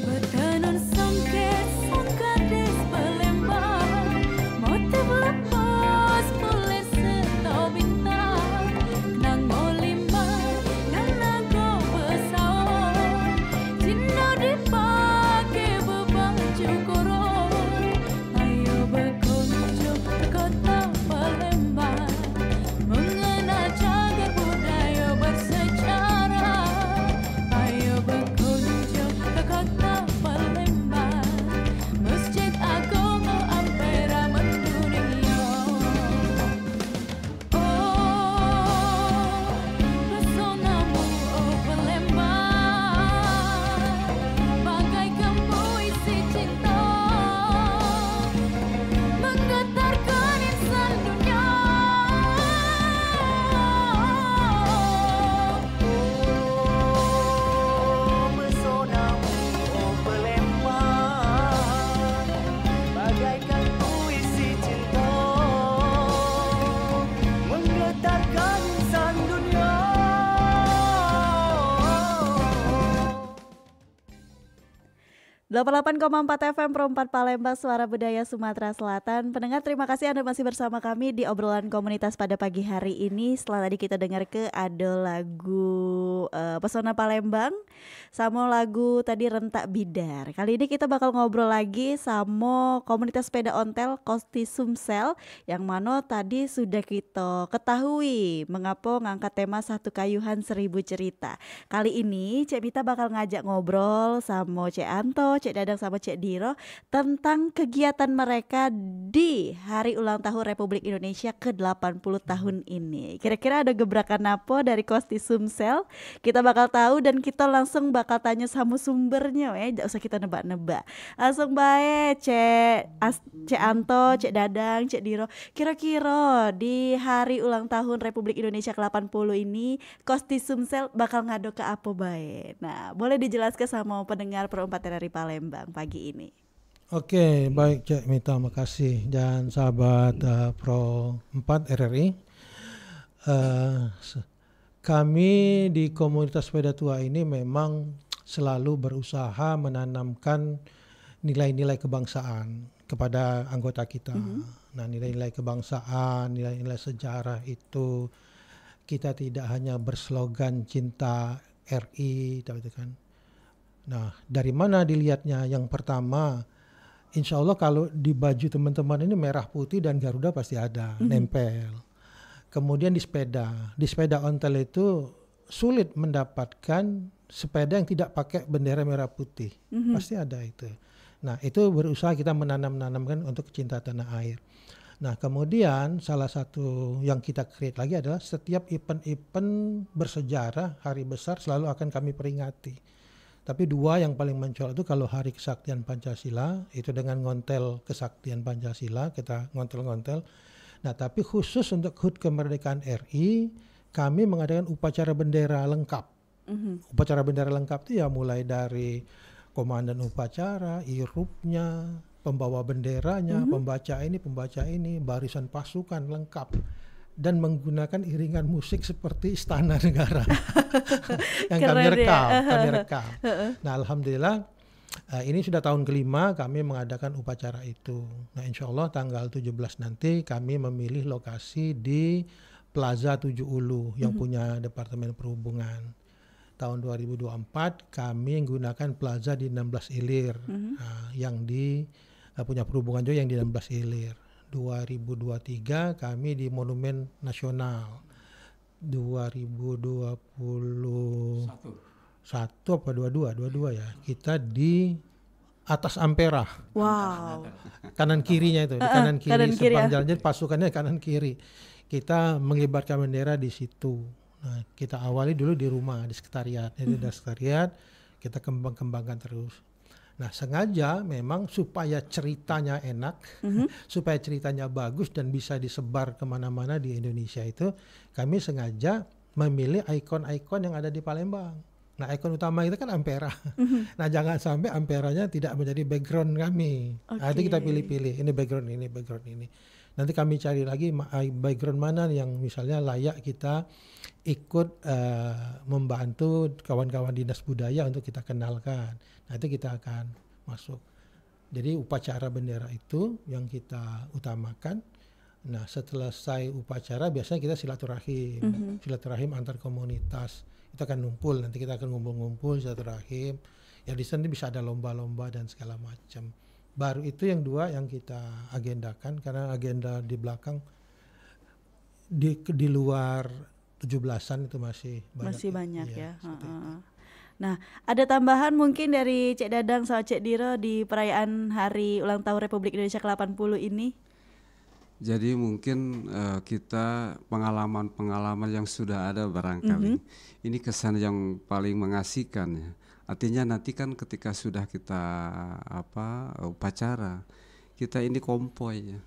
Bertenun songket songkades Palembang, motif lepas boleh setau bintang, nang molimbar nang nago pesawat, cinta dipakai bebaju korong. Ayo berkunjung ke kota Palembang, mengenal cagar budaya bersejarah. Ayo berkunjung ke kota Palembang, Masjid Agung Ampera mendunia. Oh, pesonamu oh Palembang, bagaikan puisi cinta, menggetarkan insan dunia. Pesonamu oh Palembang, bagaikan puisi cinta, menggetarkan insan dunia. 88,4 FM Pro 4 Palembang, Suara Budaya Sumatera Selatan. Pendengar, terima kasih Anda masih bersama kami di obrolan komunitas pada pagi hari ini. Setelah tadi kita dengar ada lagu Pesona Palembang sama lagu tadi Rentak Bidar. Kali ini kita bakal ngobrol lagi sama komunitas sepeda ontel Kosti Sumsel, yang mana tadi sudah kita ketahui mengapa ngangkat tema Satu Kayuhan Seribu Cerita. Kali ini Cek Mita bakal ngajak ngobrol sama Cek Anto, Cek Dadang sama Cek Diro tentang kegiatan mereka di Hari Ulang Tahun Republik Indonesia ke-80 tahun ini. Kira-kira ada gebrakan apa dari Kosti Sumsel? Kita bakal tahu dan kita langsung bakal tanya sama sumbernya, jangan usah kita nebak-nebak. Langsung baik Cek Anto, Cek Dadang, Cek Diro. Kira-kira di Hari Ulang Tahun Republik Indonesia ke-80 ini Kosti Sumsel bakal ngado ke apa baik? Nah, boleh dijelaskan sama pendengar Pro 4 RRI Palembang pagi ini. Oke, baik Cek Mita, makasih. Dan sahabat Pro 4 RRI, kami di komunitas sepeda tua ini memang selalu berusaha menanamkan nilai-nilai kebangsaan kepada anggota kita. Nah, nilai-nilai kebangsaan, nilai-nilai sejarah itu kita tidak hanya berslogan cinta RI, gitu kan. Nah, dari mana dilihatnya? Yang pertama, insya Allah kalau di baju teman-teman ini merah putih dan Garuda pasti ada, nempel. Kemudian di sepeda ontel itu sulit mendapatkan sepeda yang tidak pakai bendera merah putih, pasti ada itu. Nah, itu berusaha kita menanamkan untuk cinta tanah air. Nah, kemudian salah satu yang kita create lagi adalah setiap event-event bersejarah, hari besar selalu akan kami peringati. Tapi dua yang paling mencolok itu kalau Hari Kesaktian Pancasila, itu dengan ngontel kesaktian Pancasila, kita ngontel-ngontel. Nah, tapi khusus untuk HUT Kemerdekaan RI, kami mengadakan upacara bendera lengkap. Upacara bendera lengkap itu ya mulai dari komandan upacara, irupnya, pembawa benderanya, pembaca ini, barisan pasukan lengkap. Dan menggunakan iringan musik seperti Istana Negara yang kami rekam. Nah, alhamdulillah ini sudah tahun kelima kami mengadakan upacara itu. Nah, insya Allah tanggal 17 nanti kami memilih lokasi di Plaza 7 Ulu yang punya Departemen Perhubungan. Tahun 2024 kami menggunakan Plaza di 16 Ilir, yang di punya perhubungan juga yang di 16 Ilir. 2023 kami di Monumen Nasional. 2021 apa 22 ya. Kita di atas Ampera. Wow. Kanan kirinya itu, di kanan kiri sepanjang jalan, jadi pasukannya kanan kiri. Kita mengibarkan bendera di situ. Nah, kita awali dulu di rumah, di sekretariat. Jadi di sekretariat kita kembangkan terus. Nah, sengaja memang supaya ceritanya enak, supaya ceritanya bagus dan bisa disebar kemana-mana di Indonesia itu, kami sengaja memilih ikon-ikon yang ada di Palembang. Nah, ikon utama itu kan Ampera. Nah, jangan sampai Amperanya tidak menjadi background kami. Nah, itu kita pilih-pilih. Ini background ini, background ini. Nanti kami cari lagi background mana yang misalnya layak kita ikut membantu kawan-kawan dinas budaya untuk kita kenalkan. Nah, itu kita akan masuk. Jadi upacara bendera itu yang kita utamakan. Nah, setelah selesai upacara biasanya kita silaturahim. Silaturahim antar komunitas. Kita akan ngumpul, nanti kita akan ngumpul-ngumpul silaturahim. Ya di sana bisa ada lomba-lomba dan segala macam. Baru itu yang dua yang kita agendakan, karena agenda di belakang di luar 17-an itu masih banyak. Ya. Nah, ada tambahan mungkin dari Cek Dadang sama Cek Diro di perayaan Hari Ulang Tahun Republik Indonesia ke-80 ini? Jadi mungkin kita pengalaman-pengalaman yang sudah ada barangkali ini kesan yang paling mengasihkan ya. Artinya nanti kan ketika sudah kita upacara, kita ini konvoy ya.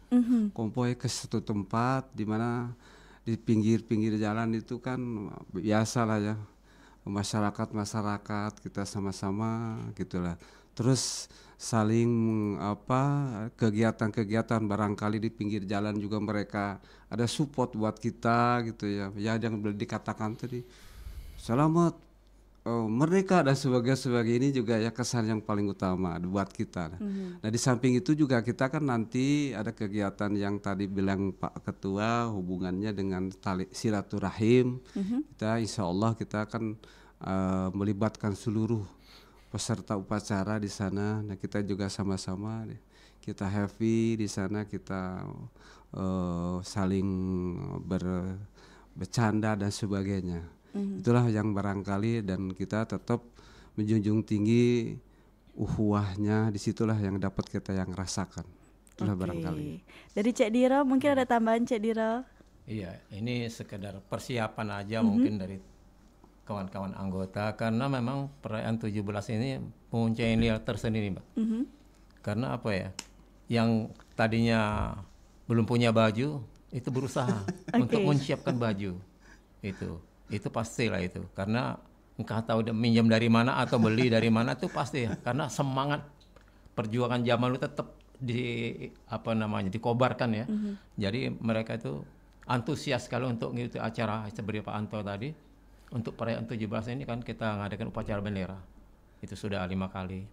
Konvoy ke satu tempat di mana di pinggir-pinggir jalan itu kan biasalah ya. Masyarakat kita sama-sama gitulah. Terus saling kegiatan-kegiatan barangkali di pinggir jalan juga mereka ada support buat kita gitu ya. Ya yang dikatakan tadi selamat merdeka dan sebagainya ini juga ya kesan yang paling utama buat kita. Nah di samping itu juga kita kan nanti ada kegiatan yang tadi bilang Pak Ketua hubungannya dengan tali silaturahim. Kita insya Allah kita akan melibatkan seluruh peserta upacara di sana. Nah kita juga sama-sama kita happy di sana, kita saling bercanda dan sebagainya. Itulah yang barangkali, dan kita tetap menjunjung tinggi uhuwahnya, disitulah yang dapat kita yang rasakan. Itulah barangkali. Dari Cek Diro mungkin ada tambahan Cek Diro? Iya, ini sekedar persiapan aja mungkin dari kawan-kawan anggota, karena memang perayaan 17 ini mempunyai nilai tersendiri, Mbak. Karena apa ya, yang tadinya belum punya baju itu berusaha untuk menyiapkan baju itu pastilah itu, karena entah tahu minjem dari mana atau beli dari mana itu pasti ya, karena semangat perjuangan zaman itu tetap dikobarkan ya. Jadi mereka itu antusias sekali untuk mengikuti acara seperti Pak Anto tadi. Untuk perayaan 17 ini kan kita mengadakan upacara bendera. Itu sudah 5 kali.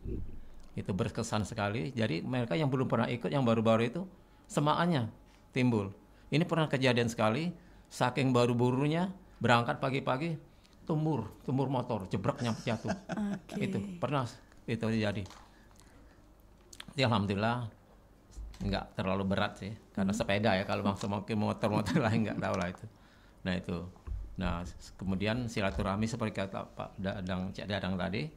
Itu berkesan sekali. Jadi mereka yang belum pernah ikut, yang baru-baru itu semangatnya timbul. Ini pernah kejadian sekali, saking baru-barunya berangkat pagi-pagi, tumur motor, jebreknya jatuh. Itu pernah itu terjadi. Ya, alhamdulillah nggak terlalu berat sih, karena sepeda ya. Kalau bangsa mungkin motor lain nggak tahu lah itu. Nah itu. Nah kemudian silaturahmi seperti kata Pak Cek Dadang tadi,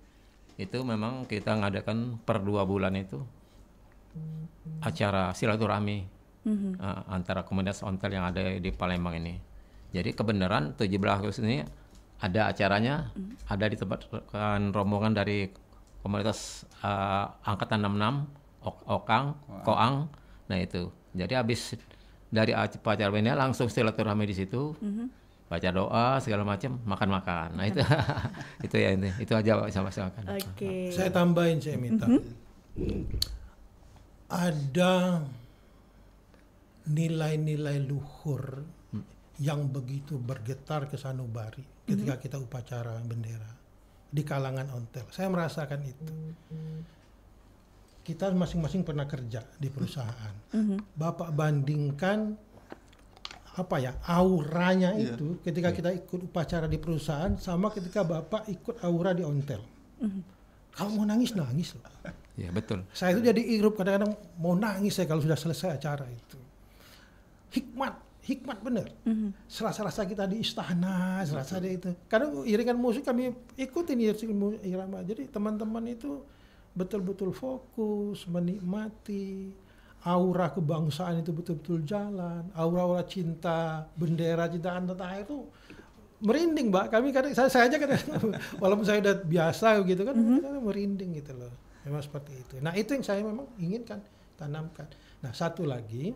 itu memang kita ngadakan per 2 bulan itu acara silaturahmi antara komunitas ontel yang ada di Palembang ini. Jadi kebenaran 17 Agustus ini ada acaranya, ada ditempatkan rombongan dari komunitas Angkatan 66, Koang. Nah itu. Jadi habis dari acara ini langsung silaturahmi di situ. Baca doa segala macam, makan-makan. Nah itu itu aja Pak, sama-sama makan. Saya tambahin, saya minta. Ada nilai-nilai luhur yang begitu bergetar ke sanubari ketika kita upacara bendera di kalangan ontel. Saya merasakan itu. Kita masing-masing pernah kerja di perusahaan. Bapak bandingkan auranya itu ketika kita ikut upacara di perusahaan sama ketika Bapak ikut aura di ontel. Kalau mau nangis loh. Ya betul. Saya itu jadi irup, kadang-kadang mau nangis saya kalau sudah selesai acara itu. Hikmat benar. Serasa-rasa kita di istana, serasa itu. Karena iringan musik kami ikutin irama. Jadi teman-teman itu betul-betul fokus, menikmati. Aura kebangsaan itu betul-betul jalan. Aura-aura cinta, bendera, cinta tanah air itu merinding, Mbak. Kami kadang, saya aja kadang, walaupun saya udah biasa gitu kan, merinding gitu loh. Memang seperti itu. Nah itu yang saya memang inginkan tanamkan. Nah satu lagi,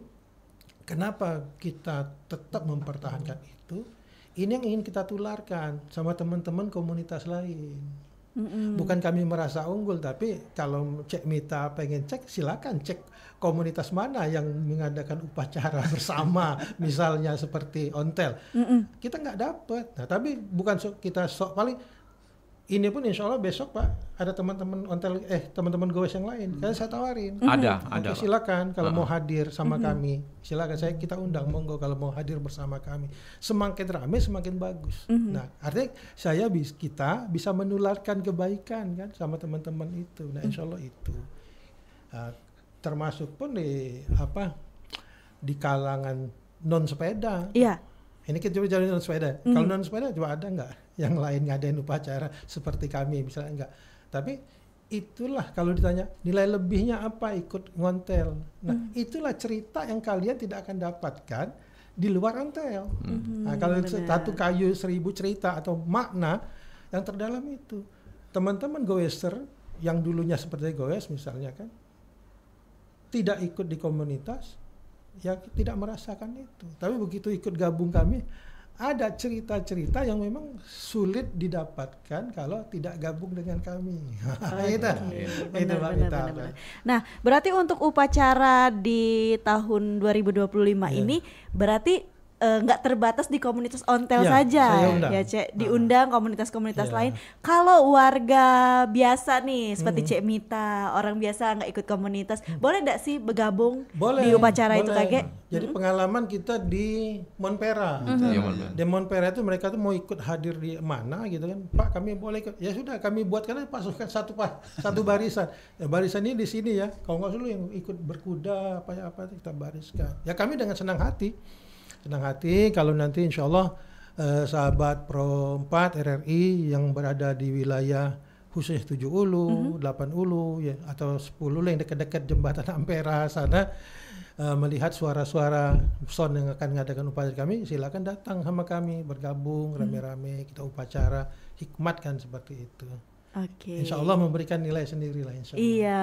kenapa kita tetap mempertahankan ini yang ingin kita tularkan sama teman-teman komunitas lain. Bukan kami merasa unggul, tapi kalau Cek Mita pengen cek, silakan cek komunitas mana yang mengadakan upacara bersama, misalnya seperti Ontel. Kita nggak dapat. Nah, tapi bukan kita sok paling. Ini pun insya Allah besok Pak ada teman-teman Ontel, teman-teman Gowes yang lain. Kan saya tawarin. Ada. Oke, silakan kalau mau hadir sama kami, silakan kita undang, monggo kalau mau hadir bersama kami. Semakin ramai semakin bagus. Nah, artinya kita bisa menularkan kebaikan kan sama teman-teman itu. Nah, insya Allah itu. Termasuk pun di kalangan non sepeda. Iya. Ini kita coba jalan non sepeda. Kalau non sepeda coba ada nggak yang lain ngadain upacara seperti kami misalnya enggak. Tapi itulah kalau ditanya nilai lebihnya apa ikut ngontel. Nah, itulah cerita yang kalian tidak akan dapatkan di luar ontel. Nah, kalau satu kayu 1000 cerita atau makna yang terdalam itu. Teman-teman Goeser yang dulunya seperti Goes misalnya kan tidak ikut di komunitas, ya tidak merasakan itu. Tapi begitu ikut gabung kami, ada cerita-cerita yang memang sulit didapatkan kalau tidak gabung dengan kami. Itu Pak Mita. Nah, berarti untuk upacara di tahun 2025 ini berarti nggak terbatas di komunitas Ontel saja ya Cek, diundang komunitas-komunitas lain. Kalau warga biasa nih seperti Cek Mita, orang biasa nggak ikut komunitas, boleh nggak sih bergabung di upacara itu Kak? Jadi pengalaman kita di Monpera. Di Monpera itu mereka tuh mau ikut hadir di mana gitu kan, Pak kami boleh ikut. Ya sudah kami buatkan pasukan satu barisan. Ya barisan ini di sini ya. Kalau nggak dulu yang ikut berkuda apa kita bariskan. Ya kami dengan senang hati kalau nanti insya Allah sahabat Pro 4 RRI yang berada di wilayah khususnya 7 Ulu, 8 Ulu ya, atau 10 Ulu yang dekat-dekat jembatan Ampera sana melihat suara-suara son yang akan mengadakan upacara kami, silakan datang sama kami bergabung rame-rame kita upacara hikmatkan seperti itu. Oke. Insya Allah memberikan nilai sendiri lah insya Allah. Iya,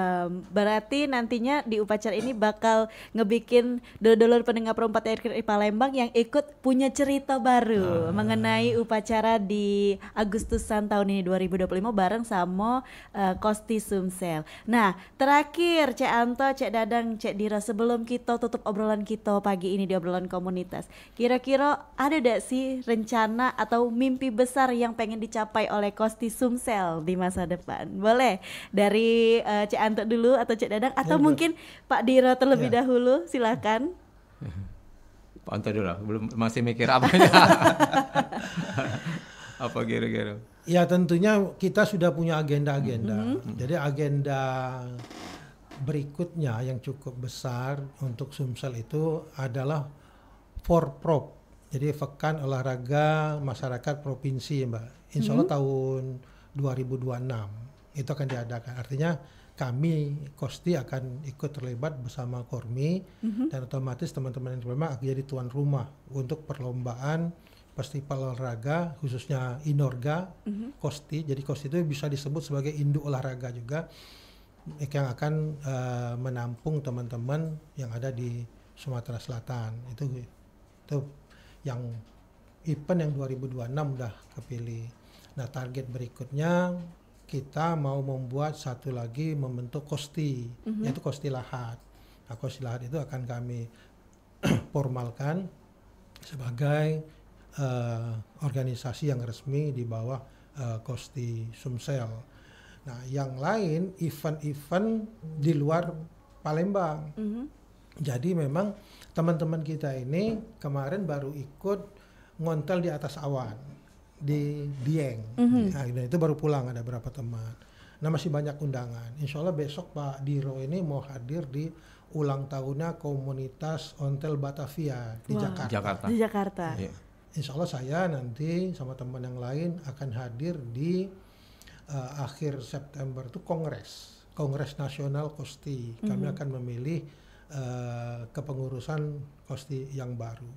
berarti nantinya di upacara ini bakal ngebikin dulur-dulur pendengar Pro 4 RRI Palembang yang ikut punya cerita baru mengenai upacara di Agustusan tahun ini 2025 bareng sama Kosti Sumsel. Nah, terakhir Cek Anto, Cek Dadang, Cek Dira, sebelum kita tutup obrolan kita pagi ini di obrolan komunitas, kira-kira ada gak sih rencana atau mimpi besar yang pengen dicapai oleh Kosti Sumsel di masa depan? Boleh dari Cek Anto dulu atau Cek Dadang atau mungkin Pak Diro terlebih dahulu, silakan. Pak Anto dulu, belum masih mikir apanya. Apa kira-kira? Ya tentunya kita sudah punya agenda-agenda. Jadi agenda berikutnya yang cukup besar untuk Sumsel itu adalah Forprov. Jadi Pekan Olahraga Masyarakat Provinsi Mbak. Insya Allah tahun 2026 itu akan diadakan. Artinya kami Kosti akan ikut terlibat bersama Kormi dan otomatis teman-teman yang terlibat akan jadi tuan rumah untuk perlombaan festival olahraga khususnya Inorga Kosti. Jadi Kosti itu bisa disebut sebagai induk olahraga juga yang akan menampung teman-teman yang ada di Sumatera Selatan. Itu yang event yang 2026 udah kepilih. Nah, target berikutnya kita mau membuat satu lagi membentuk Kosti, yaitu Kosti Lahat. Nah, Kosti Lahat itu akan kami formalkan sebagai organisasi yang resmi di bawah Kosti Sumsel. Nah, yang lain event-event di luar Palembang. Jadi memang teman-teman kita ini kemarin baru ikut ngontel di atas awan di Dieng. Nah, itu baru pulang ada berapa teman. Nah, masih banyak undangan. Insya Allah besok Pak Diro ini mau hadir di ulang tahunnya komunitas Ontel Batavia di Jakarta. Di Jakarta. Ya. Insya Allah saya nanti sama teman yang lain akan hadir di akhir September itu Kongres Nasional Kosti. Kami akan memilih kepengurusan Kosti yang baru.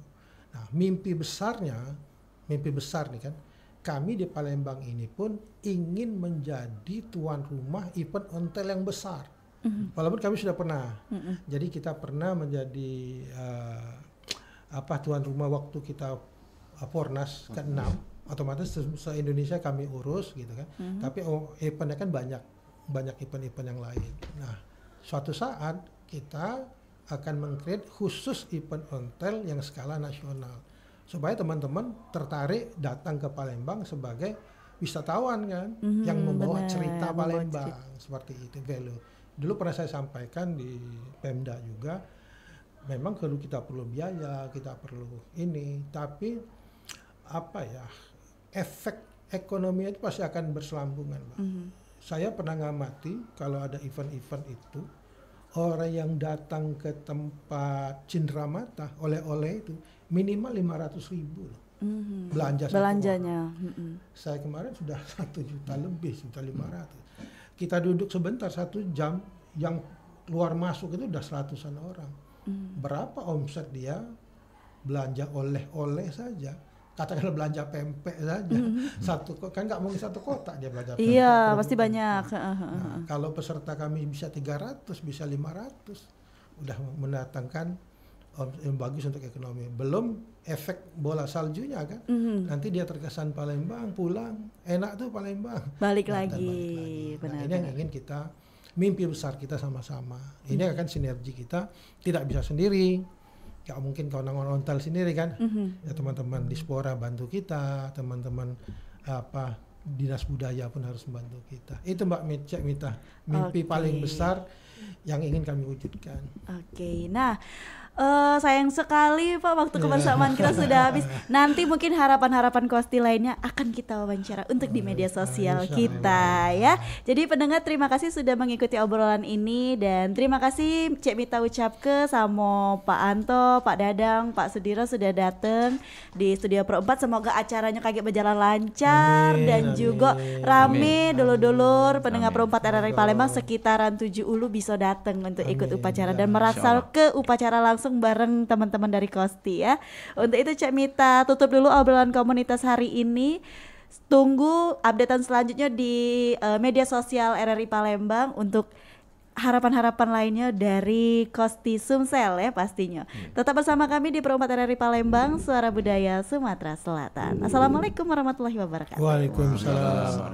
Nah, mimpi besar nih kan, kami di Palembang ini pun ingin menjadi tuan rumah event ontel yang besar. Walaupun kami sudah pernah. Jadi kita pernah menjadi tuan rumah waktu kita Pornas ke-6, otomatis se-Indonesia kami urus gitu kan. Tapi eventnya kan banyak event-event yang lain. Nah, suatu saat kita akan meng-create khusus event ontel yang skala nasional supaya teman-teman tertarik datang ke Palembang sebagai wisatawan kan, yang membawa cerita Palembang seperti itu value. Dulu pernah saya sampaikan di Pemda juga, memang kalau kita perlu biaya, kita perlu ini, tapi efek ekonomi itu pasti akan berselambungan, Mbak. Saya pernah ngamati kalau ada event-event itu, orang yang datang ke tempat Cindramata oleh-oleh itu minimal 500.000 loh. Belanjanya. Saya kemarin sudah 1 juta lebih, 1.500.000. Kita duduk sebentar 1 jam, yang keluar masuk itu udah 100-an orang. Berapa omset dia belanja oleh-oleh saja? Katakanlah belanja pempek saja, kan nggak mungkin satu kotak dia belanja pempek. Iya, pasti banyak. Nah, kalau peserta kami bisa 300, bisa 500, udah mendatangkan yang bagus untuk ekonomi. Belum efek bola saljunya kan, nanti dia terkesan Palembang, pulang, enak tuh Palembang. Balik lagi. Nah, ini yang ingin kita, mimpi besar kita sama-sama. Ini akan sinergi kita, tidak bisa sendiri. Gak mungkin kawan-kawan ontel sendiri kan, ya teman-teman diaspora bantu kita, teman-teman dinas budaya pun harus membantu kita. Itu Mbak Mita, mimpi paling besar yang ingin kami wujudkan. Nah sayang sekali Pak, waktu kebersamaan kita sudah habis. Nanti mungkin harapan-harapan Kosti lainnya akan kita wawancara untuk di media sosial kita ya. Jadi pendengar, terima kasih sudah mengikuti obrolan ini, dan terima kasih Cek Mita ucapke sama Pak Anto, Pak Dadang, Pak Sudiro sudah datang di Studio Pro 4. Semoga acaranya kaget berjalan lancar dan juga rame. Dulur-dulur pendengar Pro 4 RRI Palembang sekitaran 7 ulu bisa datang untuk ikut upacara dan merasal ke upacara langsung bareng teman-teman dari Kosti ya. Untuk itu Cek Mita tutup dulu obrolan komunitas hari ini. Tunggu updatean selanjutnya di media sosial RRI Palembang untuk harapan-harapan lainnya dari Kosti Sumsel ya pastinya. Tetap bersama kami di Pro 4 RRI Palembang, Suara Budaya Sumatera Selatan. Assalamualaikum warahmatullahi wabarakatuh. Waalaikumsalam.